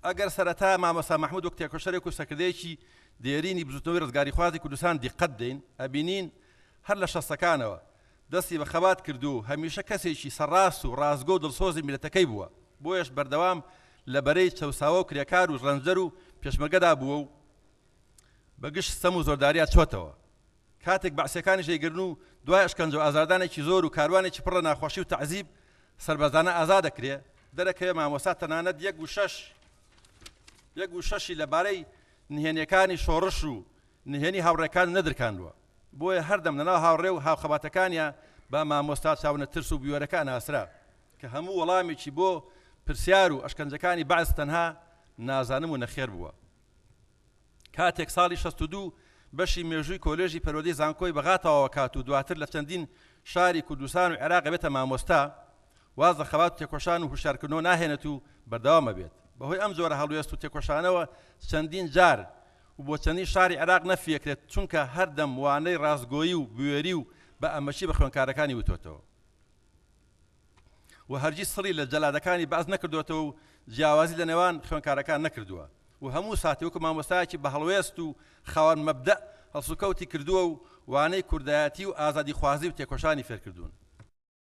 ئەگەر سەرەتا مامۆستا مەحموود وەک تێکۆشەرێک و سەکردەیەکی دێرینی بزوتنەوەی ڕزگاری خوازی کوردستان دیقەت دەین ئەبینین هەر لە شەستەکانەوە دەستی بە خەبات کردو هەمیشە کەسێکی سەرڕاست و ڕازگۆ و دڵسۆزی میلەتەکەی بووە بۆیەش بەردەوام لە بەرەی چەوساوە و کرێکار و ڕەنجەر و پێشمەرگەدا بووە و بەگشت سەم و زۆرداریا چۆتەوە کاتێک بەعسیەکانی ژێگرن و دوای ئەشکەنجە و ئازاردانێکی زۆر و کاروانێکی پڕ لە ناخۆشی و تەعزیب سەربەزانە ئازا دەکرێ دەرەکەوێ مامۆستا تەنانەت 1.6 لەبارەی نهێنیەکانی شۆڕش و نهێنی هاوڕێکان نەدرکاندووە بۆیە هەردەم لەناو هاوڕێ و هاوخەباتەکانیان بە مامۆستا چاونە ترس و بیوەرەکان ئاسرا کە هەموو وەڵامێکی بۆ پرسیار و ئەشکەنجەکانی بەعس تەنها نازانم و نەخێر بووە کاتێک ساڵی 62 بەشی مێژووی کۆلێژی پەروەردەی زانکۆی بەغاتەوە کات و دواتر لە چەندین شاری کوردستان و عێراق بێتە مامۆستا واز لە خەبات و تێکۆشان و هوشیارکردنەوە ناهێنێت و بەردەوامە بێت بەهۆی ئەم جۆرە هەڵوێست و تێکۆشانەوە چەندین جار و بۆ چەندین شاری عێراق نەفیەکرێت چونکە هەردەم وانەی ڕازگۆیی و بوێری و بە ئەمەچی بە خوێندکارەکانی وتۆتەوە و هەرگیز سڕی لە جەلادەکانی بەعز نەکردوێتەوە و جیاوازی لە نێوان خوێندکارەکان نەکردووە و هەموو ساتی وەکو مامۆستایەکی بە هەڵوێست و خاوەن مەبدە هەڵسوکەوتی کردووە و وانەی کوردایەتی و ئازادی خوازی و تێکۆشانی فێرکردوون